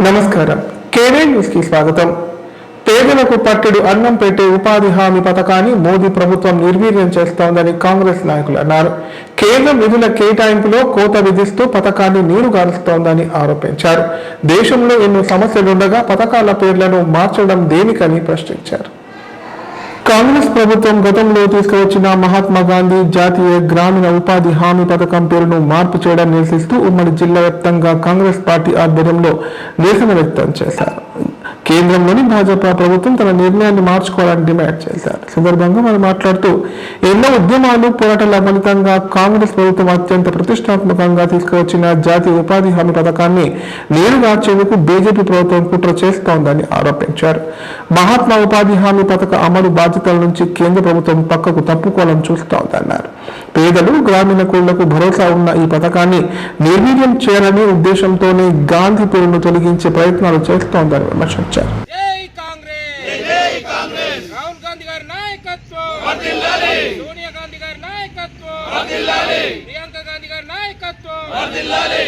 నమస్కారం. కేడే న్యూస్ కి స్వాగతం. పేదలకు పట్టెడు అన్నం పెట్టే ఉపాధి హామీ పథకాన్ని మోదీ ప్రభుత్వం నిర్వీర్యం చేస్తోందని కాంగ్రెస్ నాయకులు అన్నారు. కేంద్రం నిధుల కేటాయింపులో కోత విధిస్తూ పథకాన్ని నీరుగారుస్తోందని ఆరోపించారు. దేశంలో ఎన్నో సమస్యలుండగా పథకాల పేర్లను మార్చడం దేనికని ప్రశ్నించారు. కాంగ్రెస్ ప్రభుత్వం గతంలో తీసుకువచ్చిన మహాత్మా గాంధీ జాతీయ గ్రామీణ ఉపాధి హామీ పథకం పేరును మార్పు చేయడం నిరసిస్తూ ఉమ్మడి జిల్లా వ్యాప్తంగా కాంగ్రెస్ పార్టీ ఆధ్వర్యంలో నిరసన వ్యక్తం చేశారు. కేంద్రంలోని భాజపా ప్రభుత్వం తన నిర్ణయాన్ని మార్చుకోవాలని డిమాండ్ చేశారు. సందర్భంగా వారు మాట్లాడుతూ ఎన్నో ఉద్యమాలు పోరాటాల ఫలితంగా కాంగ్రెస్ ప్రభుత్వం అత్యంత ప్రతిష్టాత్మకంగా తీసుకువచ్చిన జాతీయ ఉపాధి హామీ పథకాన్ని నీరుగార్చేందుకు బీజేపీ ప్రభుత్వం కుట్ర చేస్తోందని ఆరోపించారు. మహాత్మా ఉపాధి హామీ పథక అమలు బాధ్యతల నుంచి కేంద్ర ప్రభుత్వం పక్కకు తప్పుకోవాలని చూస్తోందన్నారు. పేదలు గ్రామీణ కులకు భరోసా ఉన్న ఈ పథకాన్ని నిర్వీర్యం చేయాలనే ఉద్దేశంతోనే గాంధీ పేరును తొలగించే ప్రయత్నాలు చేస్తోందని విమర్శించారు. జై కాంగ్రెస్, జై కాంగ్రెస్. రాహుల్ గాంధీ గారి నాయకత్వం వర్ధిల్లాలి, సోనియా గాంధీ గారి నాయకత్వం వర్ధిల్లాలి, ప్రియాంక గాంధీ గారి నాయకత్వం వర్ధిల్లాలి,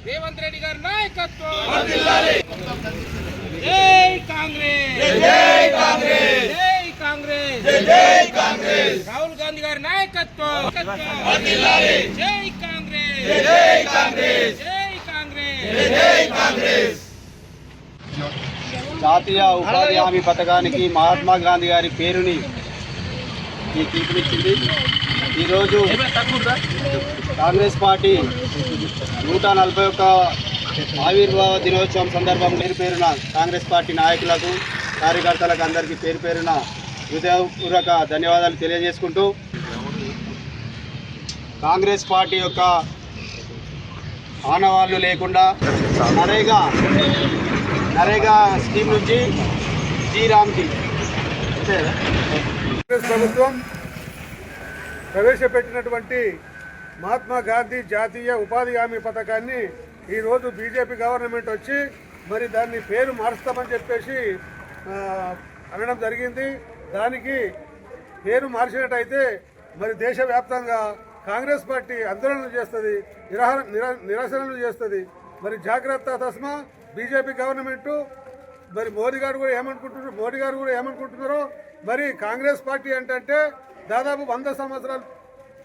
రేవంత్ రెడ్డి గారి నాయకత్వం వర్ధిల్లాలి. జై కాంగ్రెస్, జై కాంగ్రెస్, జై కాంగ్రెస్, జై కాంగ్రెస్. రాహుల్ గాంధీ గారి నాయకత్వం వర్ధిల్లాలి. జై కాంగ్రెస్, జై కాంగ్రెస్, జై కాంగ్రెస్, జై కాంగ్రెస్. జాతీయ ఉపాధి హామీ పథకానికి మహాత్మా గాంధీ గారి పేరుని తీర్పునిచ్చింది. ఈరోజు కాంగ్రెస్ పార్టీ 141 ఆవిర్భావ దినోత్సవం సందర్భంగా పేరున కాంగ్రెస్ పార్టీ నాయకులకు కార్యకర్తలకు అందరికీ పేరున హృదయపూర్వక ధన్యవాదాలు తెలియజేసుకుంటూ కాంగ్రెస్ పార్టీ యొక్క ఆనవాళ్లు లేకుండా నరేగా స్కీమ్ నుంచి శ్రీరామ్కి కాంగ్రెస్ ప్రభుత్వం ప్రవేశపెట్టినటువంటి మహాత్మా గాంధీ జాతీయ ఉపాధి హామీ పథకాన్ని ఈరోజు బీజేపీ గవర్నమెంట్ వచ్చి మరి దాన్ని పేరు మారుస్తామని చెప్పేసి అనడం జరిగింది. దానికి పేరు మార్చినట్టయితే మరి దేశవ్యాప్తంగా కాంగ్రెస్ పార్టీ ఆందోళనలు చేస్తుంది, నిరసనలు చేస్తుంది. మరి జాగ్రత్త తస్మా బీజేపీ గవర్నమెంటు మరి మోడీ గారు కూడా ఏమనుకుంటున్నారో మరి కాంగ్రెస్ పార్టీ అంటే దాదాపు 100 సంవత్సరాలు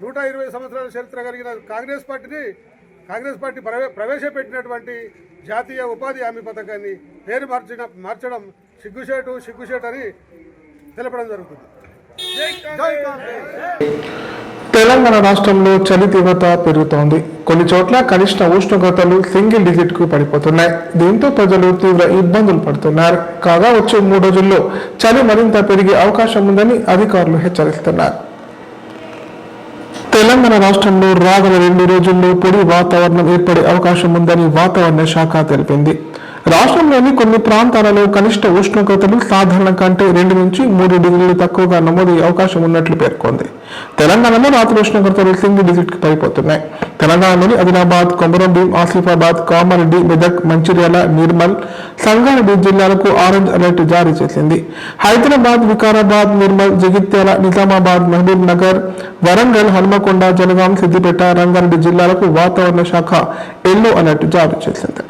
120 సంవత్సరాల చరిత్ర కలిగిన కాంగ్రెస్ పార్టీ ప్రవేశపెట్టినటువంటి జాతీయ ఉపాధి హామీ పథకాన్ని పేరు మార్చడం సిగ్గుచేటు అని తెలపడం జరుగుతుంది. తెలంగాణ రాష్ట్రంలో చలి తీవ్రత పెరుగుతోంది. కొన్ని చోట్ల కనిష్ట ఉష్ణోగ్రతలు సింగిల్ డిజిట్ కు పడిపోతున్నాయి. దీంతో ప్రజలు తీవ్ర ఇబ్బందులు పడుతున్నారు. కాగా వచ్చే 3 రోజుల్లో చలి మరింత పెరిగే అవకాశం ఉందని అధికారులు హెచ్చరిస్తున్నారు. తెలంగాణ రాష్ట్రంలో రాగల 2 రోజుల్లో పొడి వాతావరణం ఏర్పడే అవకాశం ఉందని వాతావరణ శాఖ తెలిపింది. రాష్ట్రంలోని కొన్ని ప్రాంతాలలో కనిష్ట ఉష్ణోగ్రతలు సాధారణం కంటే 2 నుంచి 3 డిగ్రీలు తక్కువగా నమోదయ్యే అవకాశం ఉన్నట్లు పేర్కొంది. తెలంగాణలో రాత్రి ఉష్ణోగ్రతలు సింగిల్ డిజిట్ కి పడిపోతున్నాయి. తెలంగాణలోని ఆదిలాబాద్, కొమరంభీం, ఆసిఫాబాద్, కామారెడ్డి, మెదక్, మంచిర్యాల, నిర్మల్, సంగారెడ్డి జిల్లాలకు ఆరెంజ్ అలర్ట్ జారీ చేసింది. హైదరాబాద్, వికారాబాద్, నిర్మల్, జగిత్యాల, నిజామాబాద్, మహబూబ్ నగర్, వరంగల్, హన్మకొండ, జనగాం, సిద్దిపేట, రంగారెడ్డి జిల్లాలకు వాతావరణ శాఖ ఎల్లో అలర్ట్ జారీ చేసింది.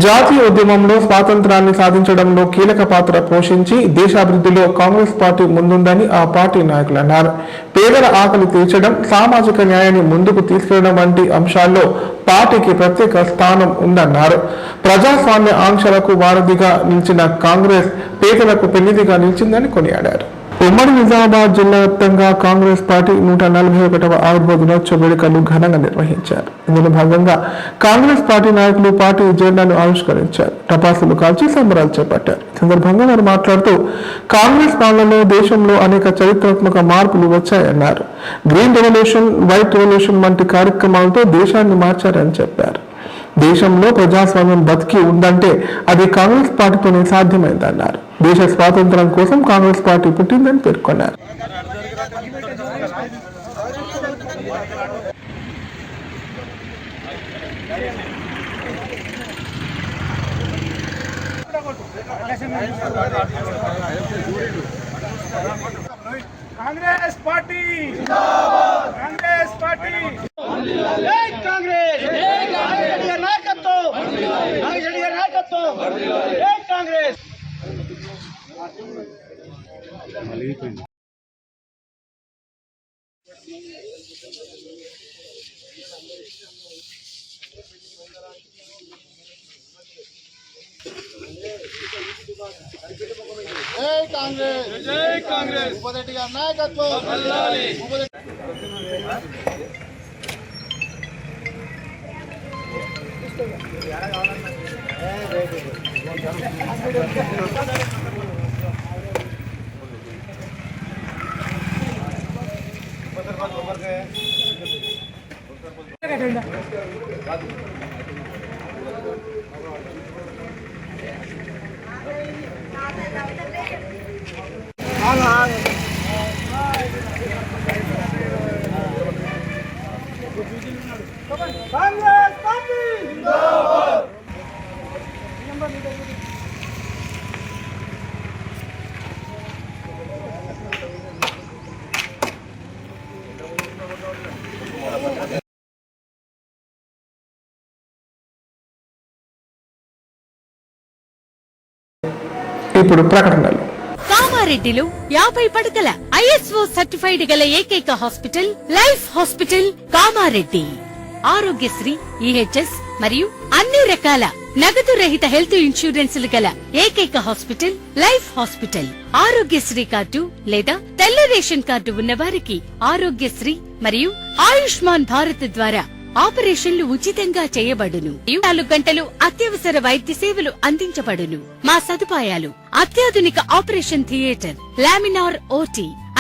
జాతీయ ఉద్యమంలో స్వాతంత్రాన్ని సాధించడంలో కీలక పాత్ర పోషించి దేశాభివృద్ధిలో కాంగ్రెస్ పార్టీ ముందుందని ఆ పార్టీ నాయకులు అన్నారు. పేదల ఆకలి తీర్చడం, సామాజిక న్యాయాన్ని ముందుకు తీసుకెళ్లడం వంటి అంశాల్లో పార్టీకి ప్రత్యేక స్థానం ఉందన్నారు. ప్రజాస్వామ్య ఆంక్షలకు వారధిగా నిలిచిన కాంగ్రెస్ పేదలకు పెన్నిధిగా నిలిచిందని కొనియాడారు. ఉమ్మడి నిజామాబాద్ జిల్లా వ్యాప్తంగా కాంగ్రెస్ పార్టీ 141వ ఆవిర్భావ దినోత్సవ వేడుకలు ఘనంగా నిర్వహించారు. ఇందులో భాగంగా కాంగ్రెస్ పార్టీ నాయకులు పార్టీ జెండాను ఆవిష్కరించారు. టపాసులు కాల్చి సంబరాలు చేపట్టారు. ఈ సందర్భంగా వారు మాట్లాడుతూ కాంగ్రెస్ పాలనలో దేశంలో అనేక చరిత్రాత్మక మార్పులు వచ్చాయన్నారు. గ్రీన్ రెవల్యూషన్, వైట్ రెవల్యూషన్ వంటి కార్యక్రమాలతో దేశాన్ని మార్చారని చెప్పారు. దేశంలో ప్రజాస్వామ్యం బతికి ఉందంటే అది కాంగ్రెస్ పార్టీతోనే సాధ్యమైందన్నారు. దేశ స్వాతంత్ర్యం కోసం కాంగ్రెస్ పార్టీ పుట్టిందని పేర్కొన్నారు. కాంగ్రెస్ పార్టీ కాంగ్రెస్ పార్టీ జై కాంగ్రెస్ జై కాంగ్రెస్ నాయకత్వం నాగేశ్వర నాయకత్వం జై కాంగ్రెస్ జై కాంగ్రెస్ జై కాంగ్రెస్ ఉపరెడ్డి గారి నాయకత్వం కాంగ్రెస్ పార్టీ జిందాబాద్. ఇప్పుడు ప్రకటనలు. కామారెడ్డిలో 50 పడకల ISO సర్టిఫైడ్ గల ఏకైక hospital life hospital Kamareddy. Aarogyasri, EHS మరియు అన్ని రకాల నగదు రహిత హెల్త్ ఇన్సూరెన్సులు గల ఏకైక hospital life hospital. Aarogyasri card లేదా తెల్ల రేషన్ కార్డు ఉన్నవారికి ఆరోగ్యశ్రీ మరియు ఆయుష్మాన్ భారత్ ద్వారా ఆపరేషన్లు ఉచితంగా చేయబడును. 24 గంటలు అత్యవసర వైద్య సేవలు అందించబడును. మా సదుపాయాలు: అత్యాధునిక operation theatre, laminar OT,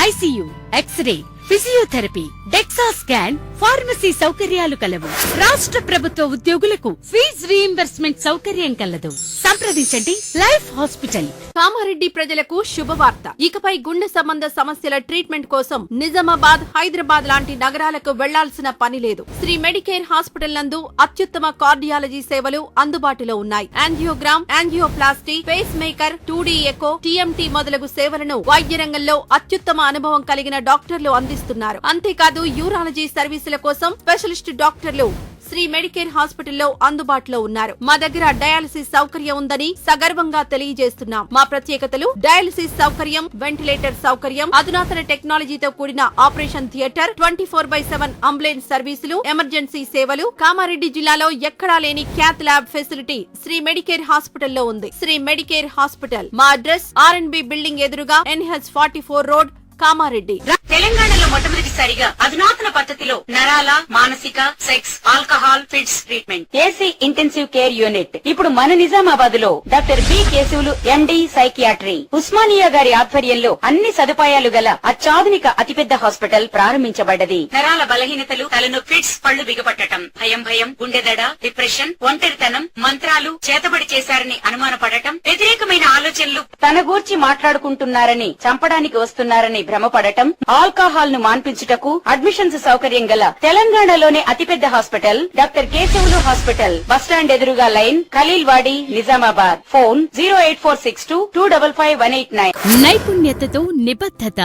ICU, x ray, physiotherapy, DEXA scan, pharmacy సౌకర్యాలు కలవు. రాష్ట్ర ప్రభుత్వ ఉద్యోగులకు ఫీజు రీయింబర్స్మెంట్ సౌకర్యం కలదు. సంప్రదించండి లైఫ్ హాస్పిటల్. కామారెడ్డి ప్రజలకు శుభవార్త. ఇకపై గుండె సంబంధ సమస్యల ట్రీట్మెంట్ కోసం నిజామాబాద్, హైదరాబాద్ లాంటి నగరాలకు వెళ్లాల్సిన పని లేదు. శ్రీ మెడికేర్ హాస్పిటల్ నందు అత్యుత్తమ కార్డియాలజీ సేవలు అందుబాటులో ఉన్నాయి. Angiogram, angioplasty, pacemaker, 2D echo, TMT మొదలగు సేవలను వైద్య రంగంలో అత్యుత్తమ అనుభవం కలిగిన డాక్టర్లు అందిస్తున్నారు. అంతేకాదు యూరాలజీ సర్వీసుల కోసం స్పెషలిస్ట్ డాక్టర్లు శ్రీ మెడికేర్ హాస్పిటల్లో అందుబాటులో ఉన్నారు. మా దగ్గర డయాలసిస్ సౌకర్యం ఉందని సగర్వంగా తెలియజేస్తున్నాం. మా ప్రత్యేకతలు: డయాలసిస్ సౌకర్యం, వెంటిలేటర్ సౌకర్యం, అధునాతన టెక్నాలజీతో కూడిన ఆపరేషన్ థియేటర్, 24/7 అంబులెన్స్ సర్వీసులు, ఎమర్జెన్సీ సేవలు. కామారెడ్డి జిల్లాలో ఎక్కడా లేని cath lab facility Shri Medicare హాస్పిటల్లో ఉంది. Shri Medicare hospital. మా అడ్రస్ RNB బిల్డింగ్ ఎదురుగా NH44 రోడ్, కామారెడ్డి. తెలంగాణలో మొట్టమొదటిసారిగా అధునాతన పద్ధతిలో నరాల, మానసిక, sex, alcohol, fits treatment, AC intensive care unit ఇప్పుడు మన నిజామాబాద్ లో doctor B Keshavulu MD psychiatry, Osmania గారి ఆధ్వర్యంలో అన్ని సదుపాయాలు గల అత్యాధునిక అతిపెద్ద హాస్పిటల్ ప్రారంభించబడ్డది. నరాల బలహీనతలు, తలనొప్పి, ఫిట్స్, పళ్లు బిగపట్టడం, భయం, గుండెదడ, డిప్రెషన్, ఒంటరితనం, మంత్రాలు చేతబడి చేశారని అనుమానపడటం, వ్యతిరేకమైన ఆలోచనలు, తన గూర్చి మాట్లాడుకుంటున్నారని, చంపడానికి వస్తున్నారని భ్రమపడటం, ఆల్కహాల్ ను మాన్పించుటకు అడ్మిషన్స్ సౌకర్యం గల తెలంగాణలోనే అతిపెద్ద hospital doctor Keshavulu hospital. Bus stand ఎదురుగా లైన్, ఖలీల్వాడి, నిజామాబాద్. ఫోన్ 08462255189. నైపుణ్యతతో నిబద్ధత,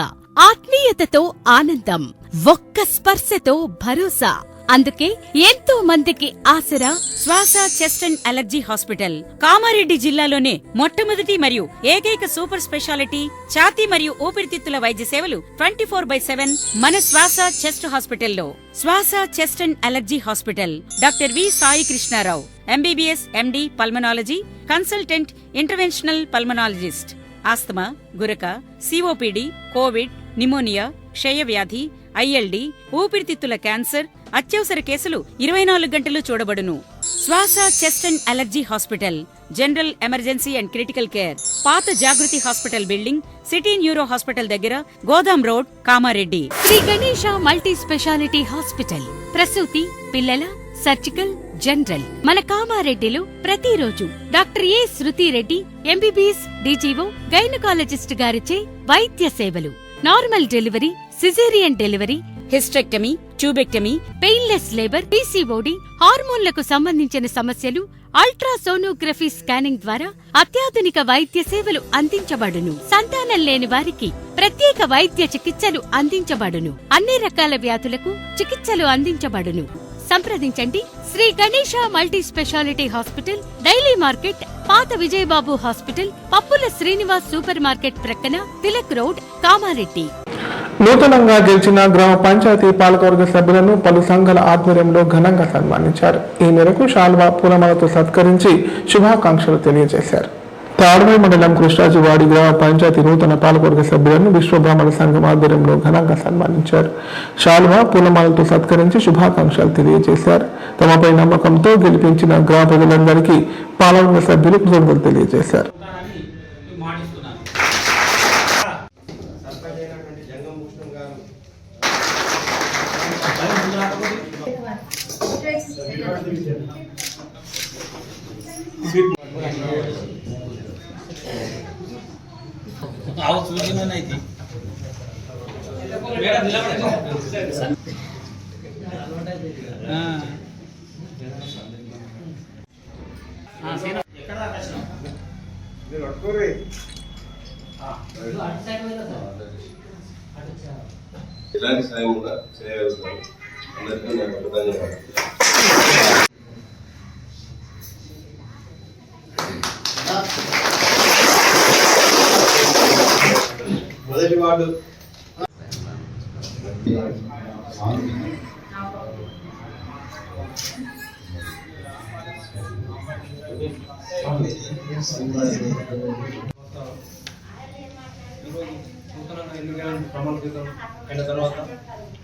ఆత్మీయతతో ఆనందం, ఒక్క స్పర్శతో భరోసా. అందుకే ఎంతో మందికి ఆసరా శ్వాస chest and allergy hospital. Kamareddy జిల్లాలోనే మొట్టమొదటి మరియు ఏకైక సూపర్ స్పెషాలిటీ ఛాతీ మరియు ఊపిరితిత్తుల వైద్య సేవలు 24/7 మన శ్వాస చెస్ట్ హాస్పిటల్లో. Swasa chest and allergy hospital. Doctor V Sai Krishnarao, MBBS MD pulmonology, consultant interventional pulmonologist. Asthma, గురక, సిఓపిడి, కోవిడ్, నిమోనియా, క్షయవ్యాధి, ఐఎల్డి, ఊపిరితిత్తుల క్యాన్సర్, అత్యవసర కేసులు 24 గంటలు చూడబడును. Swasa chest and allergy hospital. General emergency and critical care. పాత Jagruthi hospital building, city neuro hospital దగ్గర, Godam road, Kamareddy. Sri Ganesha multi speciality hospital. ప్రసూతి, పిల్లల, సర్జికల్, జనరల్. మన కామారెడ్డిలో ప్రతిరోజు doctor A Shruti Reddy, MBBS, DGO, gynaecologist గారిచే వైద్య సేవలు. Normal delivery, caesarean delivery, hysterectomy, tubectomy, painless labour, PCOD, హార్మోన్లకు సంబంధించిన సమస్యలు, అల్ట్రాసోనోగ్రఫీ స్కానింగ్ ద్వారా అత్యాధునిక వైద్య సేవలు అందించబడును. సంతానం లేని వారికి ప్రత్యేక వైద్య చికిత్సలు అందించబడును. అన్ని రకాల వ్యాధులకు చికిత్సలు అందించబడును. సంప్రదించండి Shri Ganesha multi speciality hospital, daily market, పాత విజయబాబు హాస్పిటల్, పప్పుల శ్రీనివాస్ సూపర్ మార్కెట్ ప్రక్కన, తిలక్ రోడ్, కామారెడ్డి. నూతనంగా గెలిచిన గ్రామ పంచాయతీ పాలకవర్గ సభ్యులను పలు సంఘాల ఆధ్వర్యంలో ఘనంగా సన్మానించారు. ఈ మేరకు శాల్వా, పూలమాలతో సత్కరించి శుభాకాంక్షలు తెలియజేశారు. తాడ్వాయి మండలం కృష్ణాజివాడి గ్రామ పంచాయతీ నూతన పాలకవర్గ సభ్యులను విశ్వబ్రాహ్మణ సంఘం ఆధ్వర్యంలో ఘనంగా సన్మానించారు. శాల్వా, పూలమాలతో సత్కరించి శుభాకాంక్షలు తెలియజేశారు. తమపై నమ్మకంతో గెలిపించిన గ్రామ ప్రజలందరికీ పాలకవర్గ సభ్యులు కృతజ్ఞతలు తెలియజేశారు. ఎలాంటి సాయం కూడా చేయగలుగుతాను. అందరికీ నేను కృతజ్ఞతలు. మొదటి వార్డు నూతనంగా ఎన్నికైన ప్రమాణ స్వీకారం అయిన తర్వాత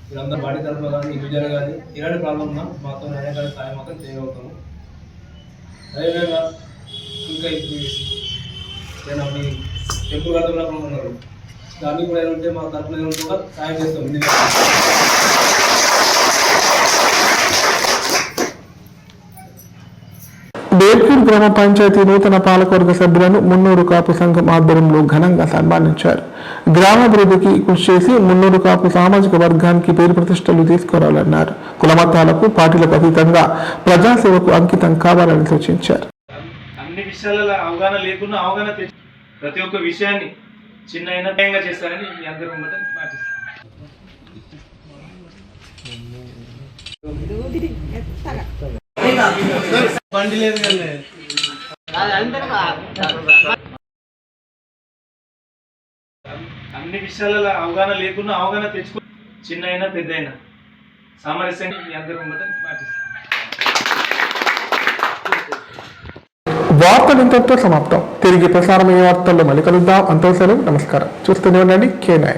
వీళ్ళందరూ బాడీ తరఫున కానీ ఇండివిజువల్ కానీ ఇలాంటి ప్రాబ్లం ఉన్నా మాతో అనేక సాయం మాత్రం చేయగలుగుతాము. అదేవిధంగా ఇంకా ఇప్పుడు మీ టెంపుల్ కడుతున్న ఉన్నారు, దాన్ని కూడా ఏమంటే మా తరఫున కూడా సాయం చేస్తాం. బేల్పూర్ గ్రామ పంచాయతీ నూతన పాలకవర్గ సభ్యులను మున్నూరు కాపు సంఘం ఆధ్వర్యంలో ఘనంగా సన్మానించారు. గ్రామాభివృద్ధికి కృషి చేసి మున్నూరు కాపు సామాజిక వర్గానికి పేరు ప్రతిష్టలు తీసుకురావాలన్నారు. కులమతాలకు, పార్టీలకు అతీతంగా ప్రజాసేవకు అంకితం కావాలని సూచించారు. అన్ని విషయాలలో అవగాహన లేకుండా అవగాహన తెచ్చి ప్రతి ఒక్క విషయాన్ని చిన్న అయినా చేస్తారని మీ అందరూ పాటిస్తారు. బండి లేదు కదా, అన్ని విషయాలలో అవగాహన లేకుండా అవగాహన తెచ్చుకో, చిన్న అయినా పెద్ద అయినా సామరస్యాన్ని మీ అందరూ పాటిస్తారు. వార్తలు ఇంతటితో సమాప్తం. తిరిగి ప్రసారమయ్యే వార్తల్లో మళ్ళీ కలుద్దాం. అంతవరకు నమస్కారం. చూస్తూనే ఉండండి K9.